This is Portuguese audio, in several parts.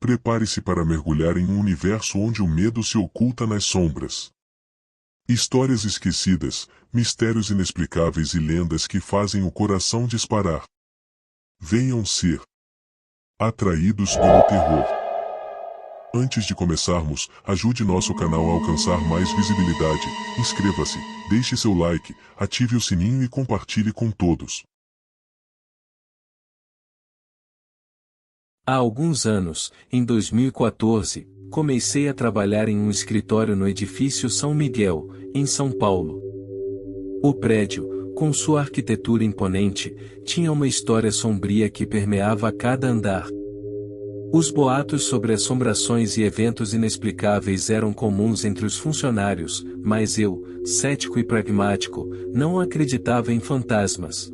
Prepare-se para mergulhar em um universo onde o medo se oculta nas sombras. Histórias esquecidas, mistérios inexplicáveis e lendas que fazem o coração disparar. Venham ser atraídos pelo terror. Antes de começarmos, ajude nosso canal a alcançar mais visibilidade, inscreva-se, deixe seu like, ative o sininho e compartilhe com todos. Há alguns anos, em 2014, comecei a trabalhar em um escritório no edifício São Miguel, em São Paulo. O prédio, com sua arquitetura imponente, tinha uma história sombria que permeava cada andar. Os boatos sobre assombrações e eventos inexplicáveis eram comuns entre os funcionários, mas eu, cético e pragmático, não acreditava em fantasmas.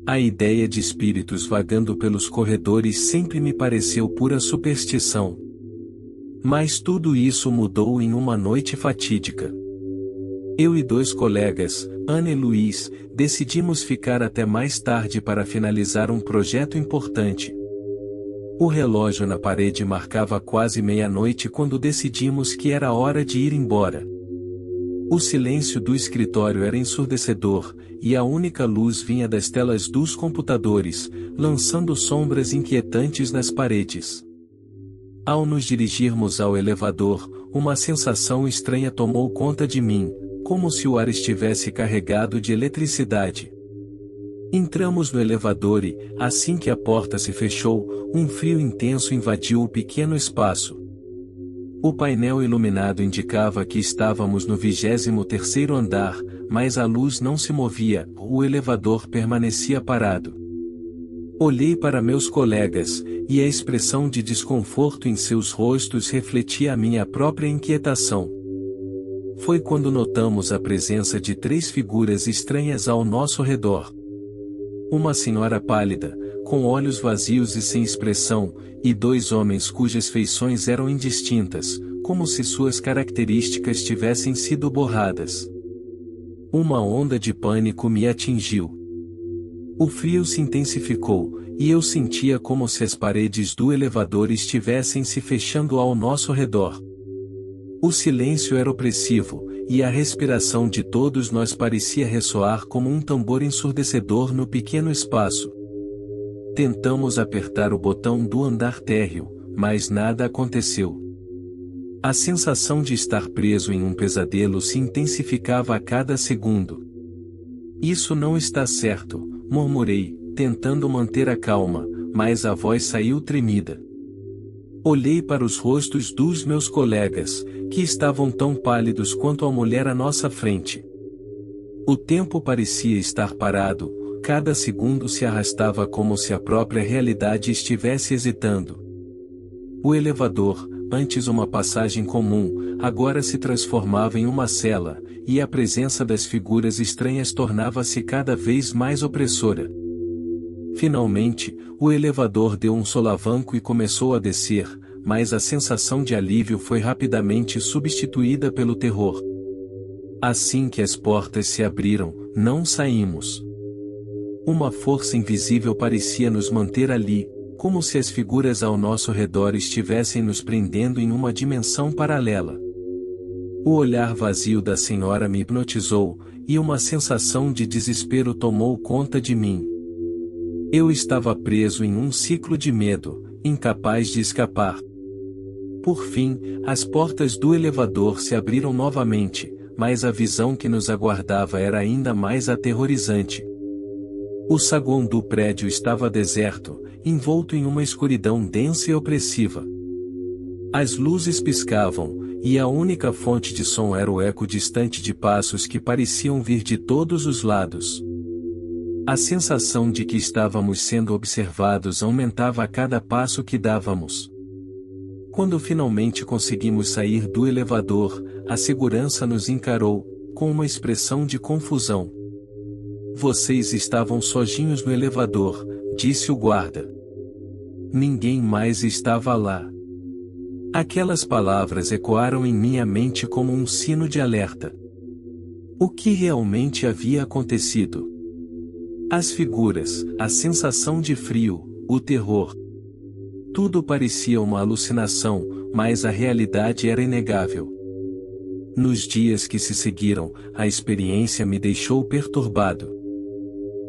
A ideia de espíritos vagando pelos corredores sempre me pareceu pura superstição. Mas tudo isso mudou em uma noite fatídica. Eu e 2 colegas, Ana e Luiz, decidimos ficar até mais tarde para finalizar um projeto importante. O relógio na parede marcava quase meia-noite quando decidimos que era hora de ir embora. O silêncio do escritório era ensurdecedor, e a única luz vinha das telas dos computadores, lançando sombras inquietantes nas paredes. Ao nos dirigirmos ao elevador, uma sensação estranha tomou conta de mim, como se o ar estivesse carregado de eletricidade. Entramos no elevador e, assim que a porta se fechou, um frio intenso invadiu o pequeno espaço. O painel iluminado indicava que estávamos no 23º andar, mas a luz não se movia, o elevador permanecia parado. Olhei para meus colegas, e a expressão de desconforto em seus rostos refletia a minha própria inquietação. Foi quando notamos a presença de 3 figuras estranhas ao nosso redor. Uma senhora pálida, com olhos vazios e sem expressão, e 2 homens cujas feições eram indistintas, como se suas características tivessem sido borradas. Uma onda de pânico me atingiu. O frio se intensificou, e eu sentia como se as paredes do elevador estivessem se fechando ao nosso redor. O silêncio era opressivo, e a respiração de todos nós parecia ressoar como um tambor ensurdecedor no pequeno espaço. Tentamos apertar o botão do andar térreo, mas nada aconteceu. A sensação de estar preso em um pesadelo se intensificava a cada segundo. Isso não está certo, murmurei, tentando manter a calma, mas a voz saiu tremida. Olhei para os rostos dos meus colegas, que estavam tão pálidos quanto a mulher à nossa frente. O tempo parecia estar parado, cada segundo se arrastava como se a própria realidade estivesse hesitando. O elevador, antes uma passagem comum, agora se transformava em uma cela, e a presença das figuras estranhas tornava-se cada vez mais opressora. Finalmente, o elevador deu um solavanco e começou a descer, mas a sensação de alívio foi rapidamente substituída pelo terror. Assim que as portas se abriram, não saímos. Uma força invisível parecia nos manter ali, como se as figuras ao nosso redor estivessem nos prendendo em uma dimensão paralela. O olhar vazio da senhora me hipnotizou, e uma sensação de desespero tomou conta de mim. Eu estava preso em um ciclo de medo, incapaz de escapar. Por fim, as portas do elevador se abriram novamente, mas a visão que nos aguardava era ainda mais aterrorizante. O saguão do prédio estava deserto, envolto em uma escuridão densa e opressiva. As luzes piscavam, e a única fonte de som era o eco distante de passos que pareciam vir de todos os lados. A sensação de que estávamos sendo observados aumentava a cada passo que dávamos. Quando finalmente conseguimos sair do elevador, a segurança nos encarou, com uma expressão de confusão. Vocês estavam sozinhos no elevador, disse o guarda. Ninguém mais estava lá. Aquelas palavras ecoaram em minha mente como um sino de alerta. O que realmente havia acontecido? As figuras, a sensação de frio, o terror. Tudo parecia uma alucinação, mas a realidade era inegável. Nos dias que se seguiram, a experiência me deixou perturbado.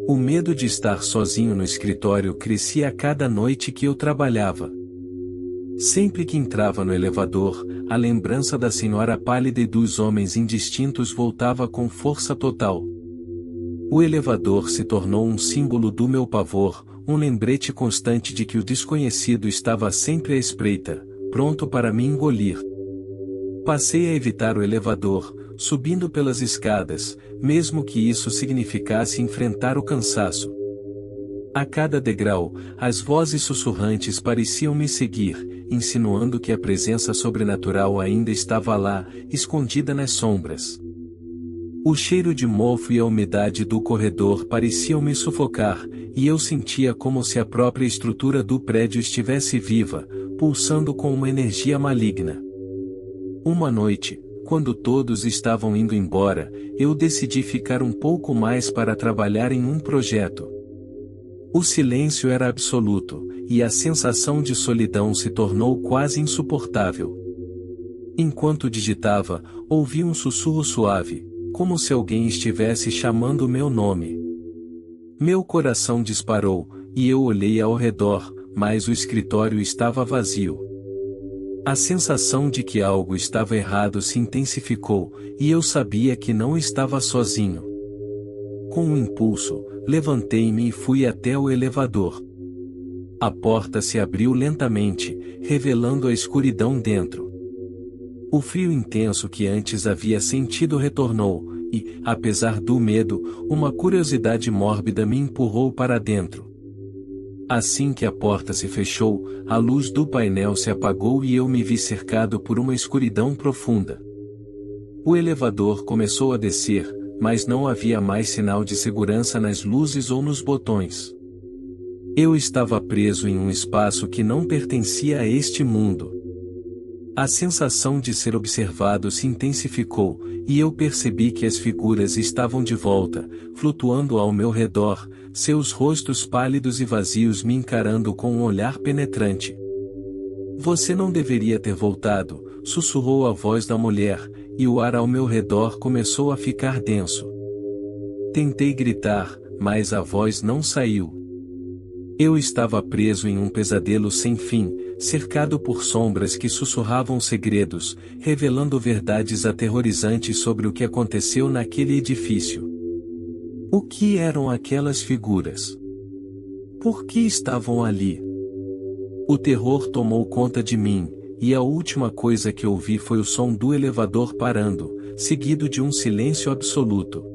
O medo de estar sozinho no escritório crescia a cada noite que eu trabalhava. Sempre que entrava no elevador, a lembrança da senhora pálida e dos homens indistintos voltava com força total. O elevador se tornou um símbolo do meu pavor, um lembrete constante de que o desconhecido estava sempre à espreita, pronto para me engolir. Passei a evitar o elevador, subindo pelas escadas, mesmo que isso significasse enfrentar o cansaço. A cada degrau, as vozes sussurrantes pareciam me seguir, insinuando que a presença sobrenatural ainda estava lá, escondida nas sombras. O cheiro de mofo e a umidade do corredor pareciam me sufocar, e eu sentia como se a própria estrutura do prédio estivesse viva, pulsando com uma energia maligna. Uma noite, quando todos estavam indo embora, eu decidi ficar um pouco mais para trabalhar em um projeto. O silêncio era absoluto, e a sensação de solidão se tornou quase insuportável. Enquanto digitava, ouvi um sussurro suave, como se alguém estivesse chamando meu nome. Meu coração disparou, e eu olhei ao redor, mas o escritório estava vazio. A sensação de que algo estava errado se intensificou, e eu sabia que não estava sozinho. Com um impulso, levantei-me e fui até o elevador. A porta se abriu lentamente, revelando a escuridão dentro. O frio intenso que antes havia sentido retornou, e, apesar do medo, uma curiosidade mórbida me empurrou para dentro. Assim que a porta se fechou, a luz do painel se apagou e eu me vi cercado por uma escuridão profunda. O elevador começou a descer, mas não havia mais sinal de segurança nas luzes ou nos botões. Eu estava preso em um espaço que não pertencia a este mundo. A sensação de ser observado se intensificou, e eu percebi que as figuras estavam de volta, flutuando ao meu redor, seus rostos pálidos e vazios me encarando com um olhar penetrante. Você não deveria ter voltado, sussurrou a voz da mulher, e o ar ao meu redor começou a ficar denso. Tentei gritar, mas a voz não saiu. Eu estava preso em um pesadelo sem fim, cercado por sombras que sussurravam segredos, revelando verdades aterrorizantes sobre o que aconteceu naquele edifício. O que eram aquelas figuras? Por que estavam ali? O terror tomou conta de mim, e a última coisa que ouvi foi o som do elevador parando, seguido de um silêncio absoluto.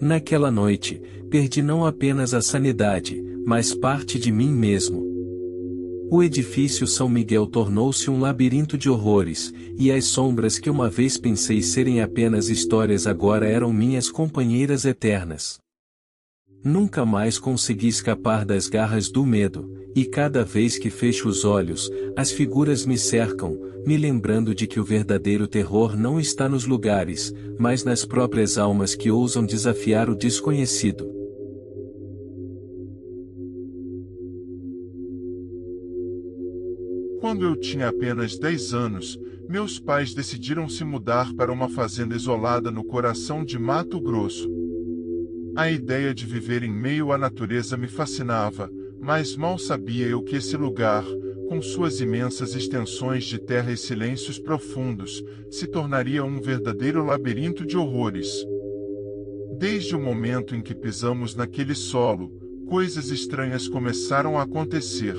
Naquela noite, perdi não apenas a sanidade, mas parte de mim mesmo. O edifício São Miguel tornou-se um labirinto de horrores, e as sombras que uma vez pensei serem apenas histórias agora eram minhas companheiras eternas. Nunca mais consegui escapar das garras do medo, e cada vez que fecho os olhos, as figuras me cercam, me lembrando de que o verdadeiro terror não está nos lugares, mas nas próprias almas que ousam desafiar o desconhecido. Quando eu tinha apenas 10 anos, meus pais decidiram se mudar para uma fazenda isolada no coração de Mato Grosso. A ideia de viver em meio à natureza me fascinava, mas mal sabia eu que esse lugar, com suas imensas extensões de terra e silêncios profundos, se tornaria um verdadeiro labirinto de horrores. Desde o momento em que pisamos naquele solo, coisas estranhas começaram a acontecer.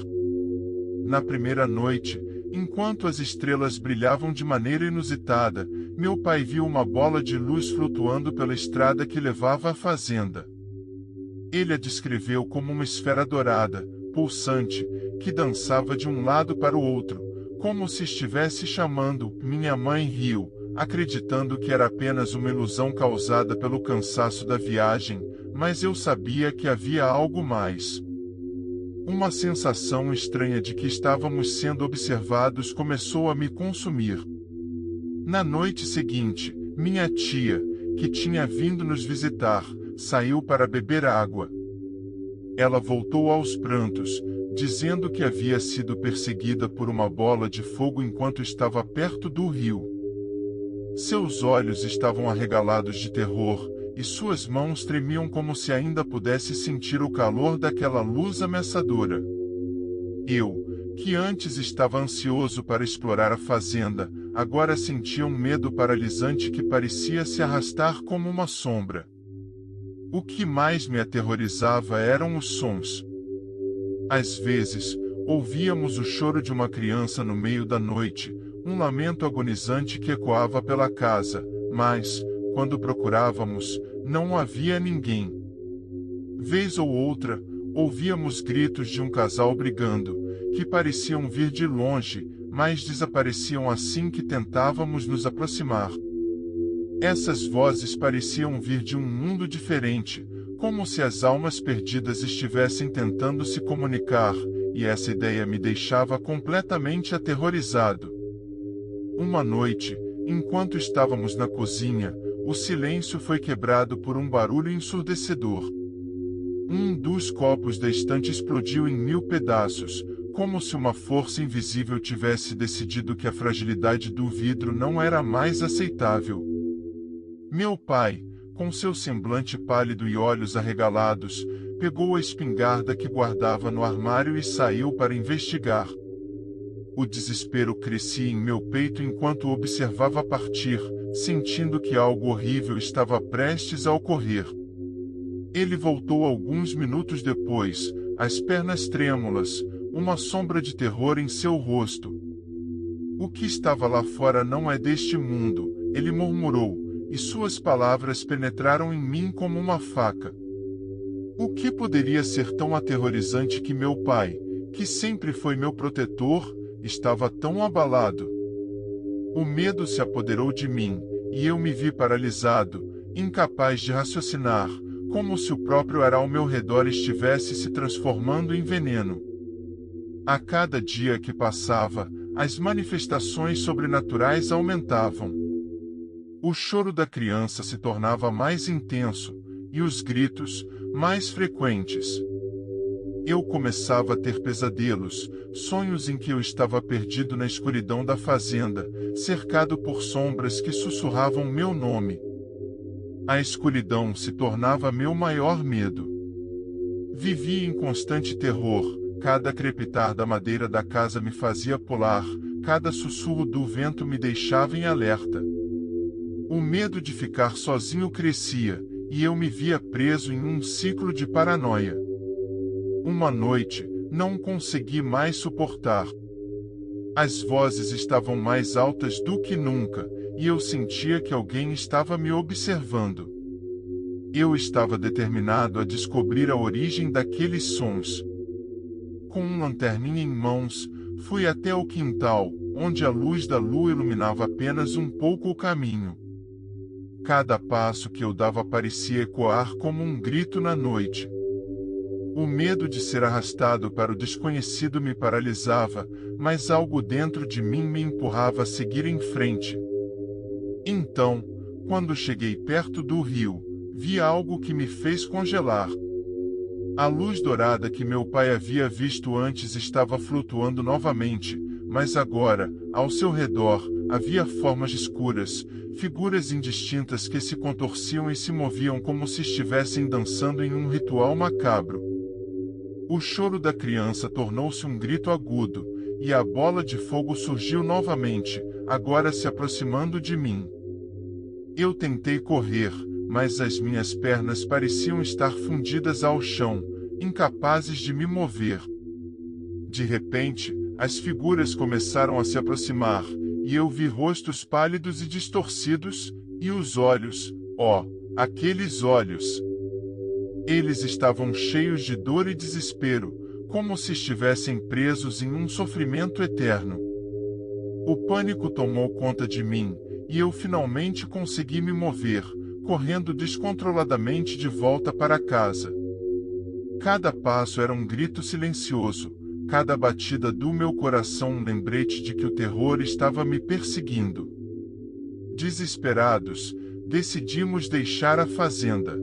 Na primeira noite, enquanto as estrelas brilhavam de maneira inusitada, meu pai viu uma bola de luz flutuando pela estrada que levava à fazenda. Ele a descreveu como uma esfera dourada, pulsante, que dançava de um lado para o outro, como se estivesse chamando. Minha mãe riu, acreditando que era apenas uma ilusão causada pelo cansaço da viagem, mas eu sabia que havia algo mais. Uma sensação estranha de que estávamos sendo observados começou a me consumir. Na noite seguinte, minha tia, que tinha vindo nos visitar, saiu para beber água. Ela voltou aos prantos, dizendo que havia sido perseguida por uma bola de fogo enquanto estava perto do rio. Seus olhos estavam arregalados de terror, e suas mãos tremiam como se ainda pudesse sentir o calor daquela luz ameaçadora. Eu, que antes estava ansioso para explorar a fazenda, agora sentia um medo paralisante que parecia se arrastar como uma sombra. O que mais me aterrorizava eram os sons. Às vezes, ouvíamos o choro de uma criança no meio da noite, um lamento agonizante que ecoava pela casa, mas, quando procurávamos, não havia ninguém. Vez ou outra, ouvíamos gritos de um casal brigando, que pareciam vir de longe, mas desapareciam assim que tentávamos nos aproximar. Essas vozes pareciam vir de um mundo diferente, como se as almas perdidas estivessem tentando se comunicar, e essa ideia me deixava completamente aterrorizado. Uma noite, enquanto estávamos na cozinha, o silêncio foi quebrado por um barulho ensurdecedor. Um dos copos da estante explodiu em 1000 pedaços, como se uma força invisível tivesse decidido que a fragilidade do vidro não era mais aceitável. Meu pai, com seu semblante pálido e olhos arregalados, pegou a espingarda que guardava no armário e saiu para investigar. O desespero crescia em meu peito enquanto observava partir, sentindo que algo horrível estava prestes a ocorrer. Ele voltou alguns minutos depois, as pernas trêmulas, uma sombra de terror em seu rosto. "O que estava lá fora não é deste mundo", ele murmurou, e suas palavras penetraram em mim como uma faca. O que poderia ser tão aterrorizante que meu pai, que sempre foi meu protetor, estava tão abalado? O medo se apoderou de mim, e eu me vi paralisado, incapaz de raciocinar, como se o próprio ar ao meu redor estivesse se transformando em veneno. A cada dia que passava, as manifestações sobrenaturais aumentavam. O choro da criança se tornava mais intenso, e os gritos, mais frequentes. Eu começava a ter pesadelos, sonhos em que eu estava perdido na escuridão da fazenda, cercado por sombras que sussurravam meu nome. A escuridão se tornava meu maior medo. Vivia em constante terror, cada crepitar da madeira da casa me fazia pular, cada sussurro do vento me deixava em alerta. O medo de ficar sozinho crescia, e eu me via preso em um ciclo de paranoia. Uma noite, não consegui mais suportar. As vozes estavam mais altas do que nunca, e eu sentia que alguém estava me observando. Eu estava determinado a descobrir a origem daqueles sons. Com uma lanterninha em mãos, fui até o quintal, onde a luz da lua iluminava apenas um pouco o caminho. Cada passo que eu dava parecia ecoar como um grito na noite. O medo de ser arrastado para o desconhecido me paralisava, mas algo dentro de mim me empurrava a seguir em frente. Então, quando cheguei perto do rio, vi algo que me fez congelar. A luz dourada que meu pai havia visto antes estava flutuando novamente, mas agora, ao seu redor, havia formas escuras, figuras indistintas que se contorciam e se moviam como se estivessem dançando em um ritual macabro. O choro da criança tornou-se um grito agudo, e a bola de fogo surgiu novamente, agora se aproximando de mim. Eu tentei correr, mas as minhas pernas pareciam estar fundidas ao chão, incapazes de me mover. De repente, as figuras começaram a se aproximar, e eu vi rostos pálidos e distorcidos, e os olhos, aqueles olhos! Eles estavam cheios de dor e desespero, como se estivessem presos em um sofrimento eterno. O pânico tomou conta de mim, e eu finalmente consegui me mover, correndo descontroladamente de volta para casa. Cada passo era um grito silencioso, cada batida do meu coração um lembrete de que o terror estava me perseguindo. Desesperados, decidimos deixar a fazenda.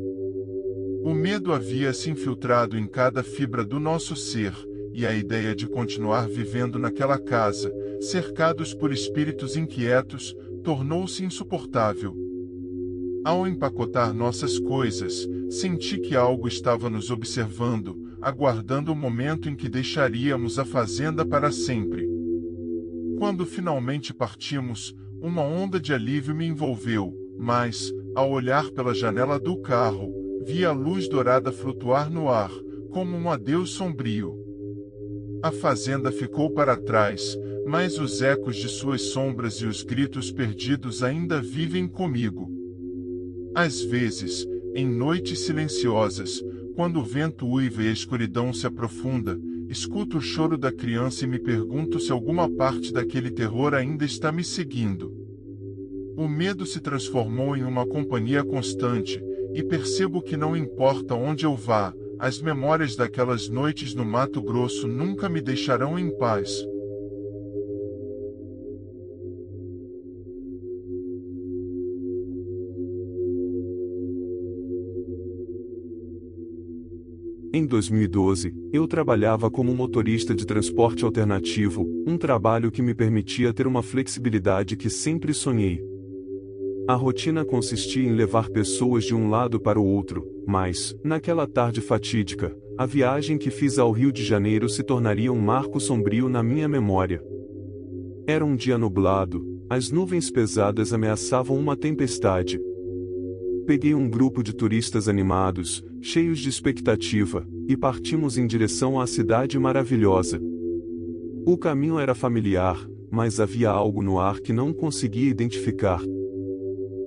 O medo havia se infiltrado em cada fibra do nosso ser, e a ideia de continuar vivendo naquela casa, cercados por espíritos inquietos, tornou-se insuportável. Ao empacotar nossas coisas, senti que algo estava nos observando, aguardando o momento em que deixaríamos a fazenda para sempre. Quando finalmente partimos, uma onda de alívio me envolveu, mas, ao olhar pela janela do carro, vi a luz dourada flutuar no ar, como um adeus sombrio. A fazenda ficou para trás, mas os ecos de suas sombras e os gritos perdidos ainda vivem comigo. Às vezes, em noites silenciosas, quando o vento uiva e a escuridão se aprofunda, escuto o choro da criança e me pergunto se alguma parte daquele terror ainda está me seguindo. O medo se transformou em uma companhia constante, e percebo que não importa onde eu vá, as memórias daquelas noites no Mato Grosso nunca me deixarão em paz. Em 2012, eu trabalhava como motorista de transporte alternativo, um trabalho que me permitia ter uma flexibilidade que sempre sonhei. A rotina consistia em levar pessoas de um lado para o outro, mas, naquela tarde fatídica, a viagem que fiz ao Rio de Janeiro se tornaria um marco sombrio na minha memória. Era um dia nublado, as nuvens pesadas ameaçavam uma tempestade. Peguei um grupo de turistas animados, cheios de expectativa, e partimos em direção à cidade maravilhosa. O caminho era familiar, mas havia algo no ar que não conseguia identificar.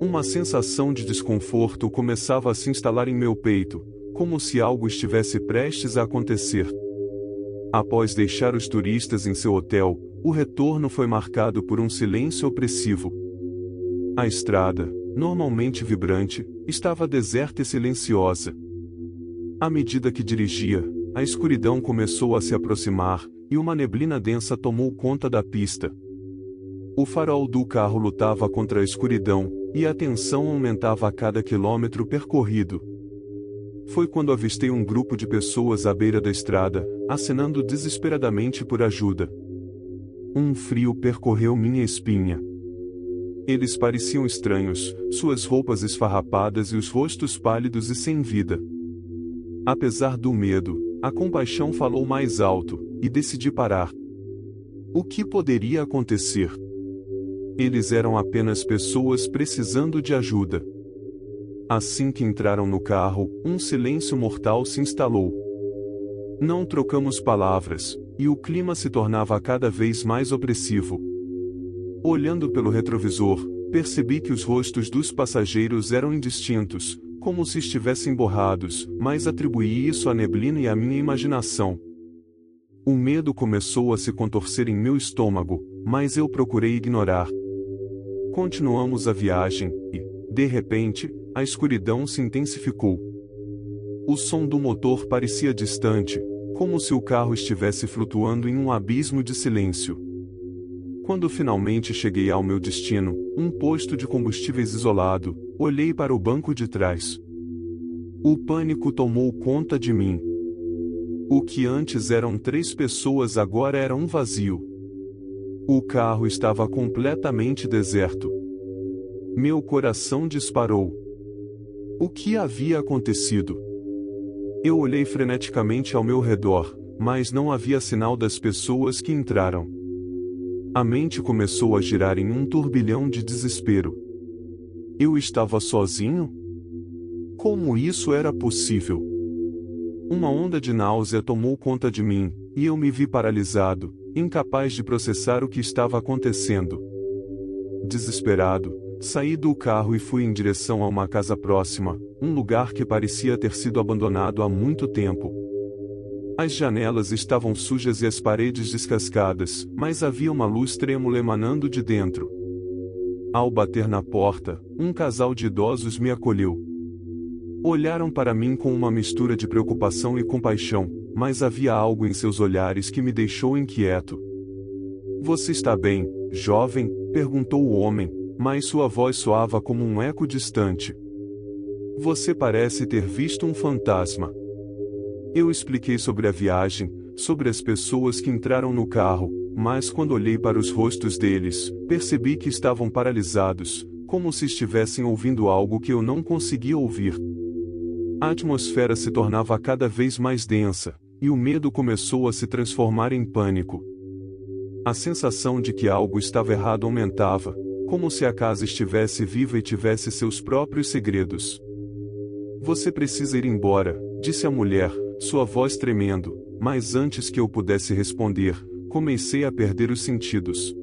Uma sensação de desconforto começava a se instalar em meu peito, como se algo estivesse prestes a acontecer. Após deixar os turistas em seu hotel, o retorno foi marcado por um silêncio opressivo. A estrada, normalmente vibrante, estava deserta e silenciosa. À medida que dirigia, a escuridão começou a se aproximar, e uma neblina densa tomou conta da pista. O farol do carro lutava contra a escuridão, e a tensão aumentava a cada quilômetro percorrido. Foi quando avistei um grupo de pessoas à beira da estrada, acenando desesperadamente por ajuda. Um frio percorreu minha espinha. Eles pareciam estranhos, suas roupas esfarrapadas e os rostos pálidos e sem vida. Apesar do medo, a compaixão falou mais alto, e decidi parar. O que poderia acontecer? Eles eram apenas pessoas precisando de ajuda. Assim que entraram no carro, um silêncio mortal se instalou. Não trocamos palavras, e o clima se tornava cada vez mais opressivo. Olhando pelo retrovisor, percebi que os rostos dos passageiros eram indistintos, como se estivessem borrados, mas atribuí isso à neblina e à minha imaginação. O medo começou a se contorcer em meu estômago, mas eu procurei ignorar. Continuamos a viagem, e, de repente, a escuridão se intensificou. O som do motor parecia distante, como se o carro estivesse flutuando em um abismo de silêncio. Quando finalmente cheguei ao meu destino, um posto de combustíveis isolado, olhei para o banco de trás. O pânico tomou conta de mim. O que antes eram 3 pessoas agora era um vazio. O carro estava completamente deserto. Meu coração disparou. O que havia acontecido? Eu olhei freneticamente ao meu redor, mas não havia sinal das pessoas que entraram. A mente começou a girar em um turbilhão de desespero. Eu estava sozinho? Como isso era possível? Uma onda de náusea tomou conta de mim, e eu me vi paralisado, incapaz de processar o que estava acontecendo. Desesperado, saí do carro e fui em direção a uma casa próxima, um lugar que parecia ter sido abandonado há muito tempo. As janelas estavam sujas e as paredes descascadas, mas havia uma luz trêmula emanando de dentro. Ao bater na porta, um casal de idosos me acolheu. Olharam para mim com uma mistura de preocupação e compaixão, mas havia algo em seus olhares que me deixou inquieto. "Você está bem, jovem?", perguntou o homem, mas sua voz soava como um eco distante. "Você parece ter visto um fantasma." Eu expliquei sobre a viagem, sobre as pessoas que entraram no carro, mas quando olhei para os rostos deles, percebi que estavam paralisados, como se estivessem ouvindo algo que eu não conseguia ouvir. A atmosfera se tornava cada vez mais densa, e o medo começou a se transformar em pânico. A sensação de que algo estava errado aumentava, como se a casa estivesse viva e tivesse seus próprios segredos. "Você precisa ir embora", disse a mulher, sua voz tremendo, mas antes que eu pudesse responder, comecei a perder os sentidos.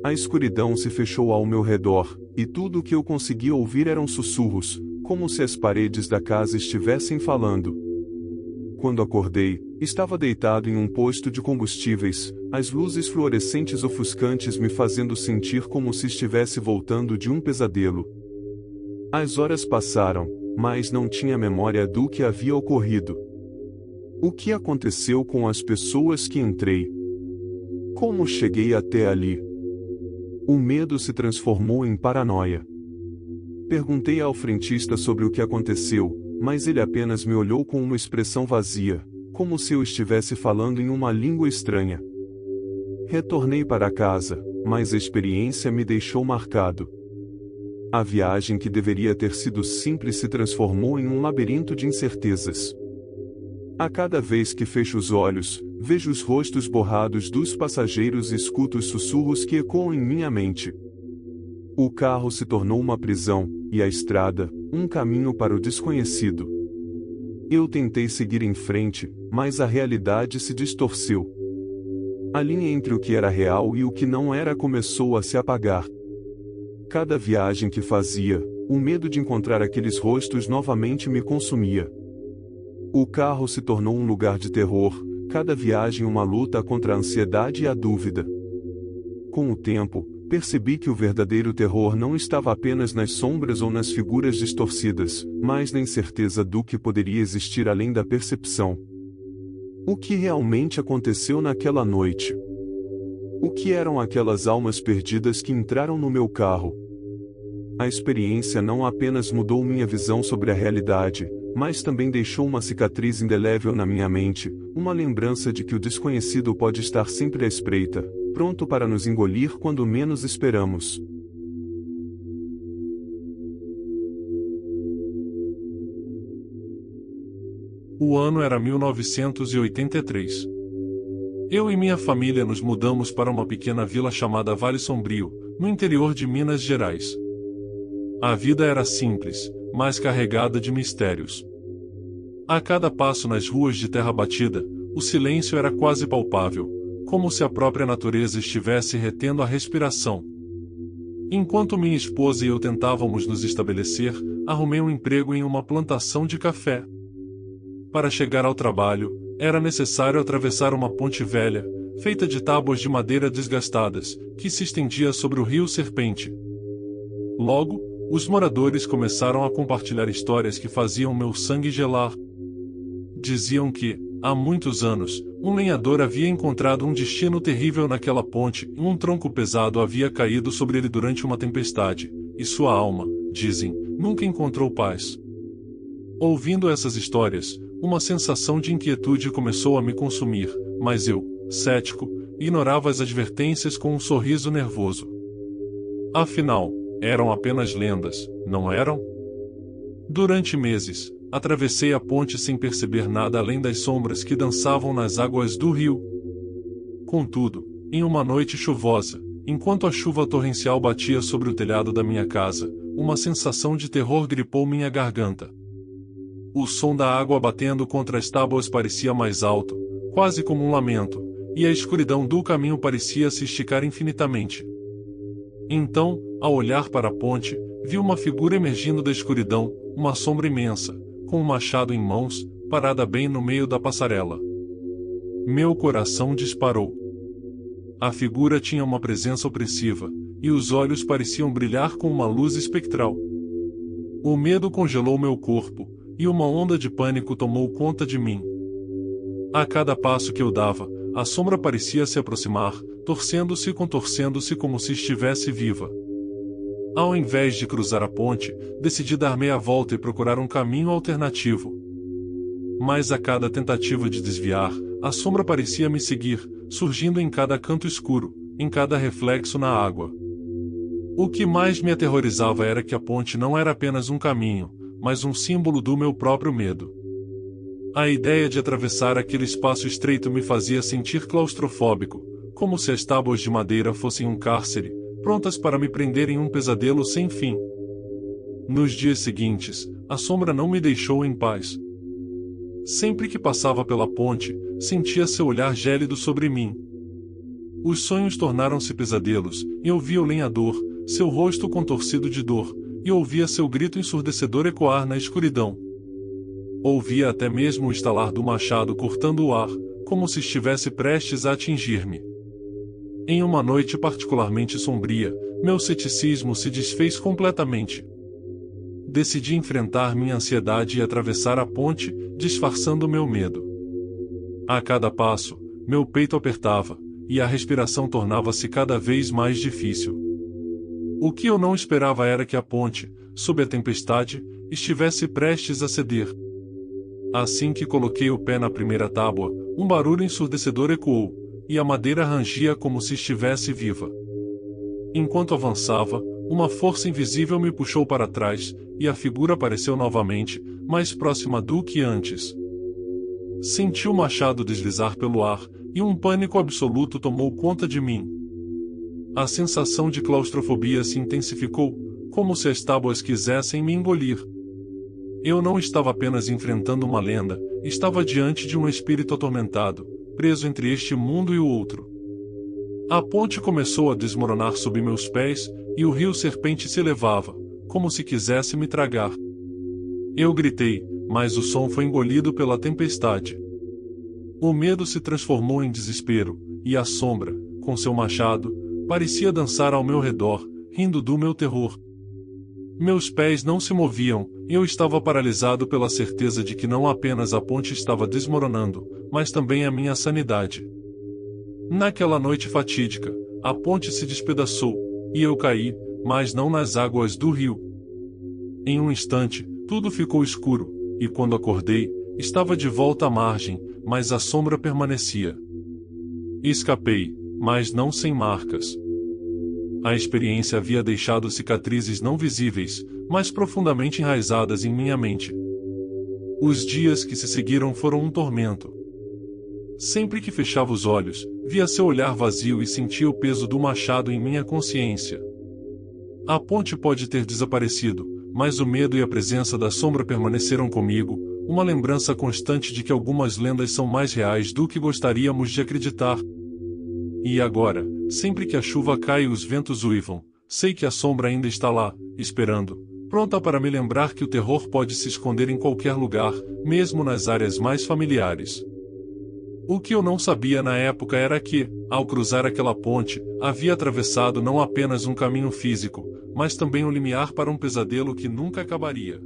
A escuridão se fechou ao meu redor, e tudo o que eu conseguia ouvir eram sussurros, como se as paredes da casa estivessem falando. Quando acordei, estava deitado em um posto de combustíveis, as luzes fluorescentes ofuscantes me fazendo sentir como se estivesse voltando de um pesadelo. As horas passaram, mas não tinha memória do que havia ocorrido. O que aconteceu com as pessoas que entrei? Como cheguei até ali? O medo se transformou em paranoia. Perguntei ao frentista sobre o que aconteceu, mas ele apenas me olhou com uma expressão vazia, como se eu estivesse falando em uma língua estranha. Retornei para casa, mas a experiência me deixou marcado. A viagem que deveria ter sido simples se transformou em um labirinto de incertezas. A cada vez que fecho os olhos, vejo os rostos borrados dos passageiros e escuto os sussurros que ecoam em minha mente. O carro se tornou uma prisão, e a estrada, um caminho para o desconhecido. Eu tentei seguir em frente, mas a realidade se distorceu. A linha entre o que era real e o que não era começou a se apagar. Cada viagem que fazia, o medo de encontrar aqueles rostos novamente me consumia. O carro se tornou um lugar de terror, cada viagem uma luta contra a ansiedade e a dúvida. Com o tempo, percebi que o verdadeiro terror não estava apenas nas sombras ou nas figuras distorcidas, mas na incerteza do que poderia existir além da percepção. O que realmente aconteceu naquela noite? O que eram aquelas almas perdidas que entraram no meu carro? A experiência não apenas mudou minha visão sobre a realidade, mas também deixou uma cicatriz indelével na minha mente, uma lembrança de que o desconhecido pode estar sempre à espreita, pronto para nos engolir quando menos esperamos. O ano era 1983. Eu e minha família nos mudamos para uma pequena vila chamada Vale Sombrio, no interior de Minas Gerais. A vida era simples, mas carregada de mistérios. A cada passo nas ruas de terra batida, o silêncio era quase palpável, como se a própria natureza estivesse retendo a respiração. Enquanto minha esposa e eu tentávamos nos estabelecer, arrumei um emprego em uma plantação de café. Para chegar ao trabalho, era necessário atravessar uma ponte velha, feita de tábuas de madeira desgastadas, que se estendia sobre o rio Serpente. Logo, os moradores começaram a compartilhar histórias que faziam meu sangue gelar. Diziam que, há muitos anos, um lenhador havia encontrado um destino terrível naquela ponte e um tronco pesado havia caído sobre ele durante uma tempestade, e sua alma, dizem, nunca encontrou paz. Ouvindo essas histórias, uma sensação de inquietude começou a me consumir, mas eu, cético, ignorava as advertências com um sorriso nervoso. Afinal, eram apenas lendas, não eram? Durante meses, atravessei a ponte sem perceber nada além das sombras que dançavam nas águas do rio. Contudo, em uma noite chuvosa, enquanto a chuva torrencial batia sobre o telhado da minha casa, uma sensação de terror gripou minha garganta. O som da água batendo contra as tábuas parecia mais alto, quase como um lamento, e a escuridão do caminho parecia se esticar infinitamente. Então, ao olhar para a ponte, vi uma figura emergindo da escuridão, uma sombra imensa, com um machado em mãos, parada bem no meio da passarela. Meu coração disparou. A figura tinha uma presença opressiva, e os olhos pareciam brilhar com uma luz espectral. O medo congelou meu corpo, e uma onda de pânico tomou conta de mim. A cada passo que eu dava, a sombra parecia se aproximar, torcendo-se e contorcendo-se como se estivesse viva. Ao invés de cruzar a ponte, decidi dar meia volta e procurar um caminho alternativo. Mas a cada tentativa de desviar, a sombra parecia me seguir, surgindo em cada canto escuro, em cada reflexo na água. O que mais me aterrorizava era que a ponte não era apenas um caminho, mas um símbolo do meu próprio medo. A ideia de atravessar aquele espaço estreito me fazia sentir claustrofóbico, como se as tábuas de madeira fossem um cárcere, prontas para me prender em um pesadelo sem fim. Nos dias seguintes, a sombra não me deixou em paz. Sempre que passava pela ponte, sentia seu olhar gélido sobre mim. Os sonhos tornaram-se pesadelos, e eu via o lenhador, seu rosto contorcido de dor, e ouvia seu grito ensurdecedor ecoar na escuridão. Ouvia até mesmo o estalar do machado cortando o ar, como se estivesse prestes a atingir-me. Em uma noite particularmente sombria, meu ceticismo se desfez completamente. Decidi enfrentar minha ansiedade e atravessar a ponte, disfarçando meu medo. A cada passo, meu peito apertava, e a respiração tornava-se cada vez mais difícil. O que eu não esperava era que a ponte, sob a tempestade, estivesse prestes a ceder. Assim que coloquei o pé na primeira tábua, um barulho ensurdecedor ecoou, e a madeira rangia como se estivesse viva. Enquanto avançava, uma força invisível me puxou para trás, e a figura apareceu novamente, mais próxima do que antes. Senti o machado deslizar pelo ar, e um pânico absoluto tomou conta de mim. A sensação de claustrofobia se intensificou, como se as tábuas quisessem me engolir. Eu não estava apenas enfrentando uma lenda, estava diante de um espírito atormentado, preso entre este mundo e o outro. A ponte começou a desmoronar sob meus pés, e o rio serpente se elevava, como se quisesse me tragar. Eu gritei, mas o som foi engolido pela tempestade. O medo se transformou em desespero, e a sombra, com seu machado, parecia dançar ao meu redor, rindo do meu terror. Meus pés não se moviam, e eu estava paralisado pela certeza de que não apenas a ponte estava desmoronando, mas também a minha sanidade. Naquela noite fatídica, a ponte se despedaçou, e eu caí, mas não nas águas do rio. Em um instante, tudo ficou escuro, e quando acordei, estava de volta à margem, mas a sombra permanecia. Escapei, mas não sem marcas. A experiência havia deixado cicatrizes não visíveis, mas profundamente enraizadas em minha mente. Os dias que se seguiram foram um tormento. Sempre que fechava os olhos, via seu olhar vazio e sentia o peso do machado em minha consciência. A ponte pode ter desaparecido, mas o medo e a presença da sombra permaneceram comigo, uma lembrança constante de que algumas lendas são mais reais do que gostaríamos de acreditar. E agora, sempre que a chuva cai e os ventos uivam, sei que a sombra ainda está lá, esperando, pronta para me lembrar que o terror pode se esconder em qualquer lugar, mesmo nas áreas mais familiares. O que eu não sabia na época era que, ao cruzar aquela ponte, havia atravessado não apenas um caminho físico, mas também um limiar para um pesadelo que nunca acabaria.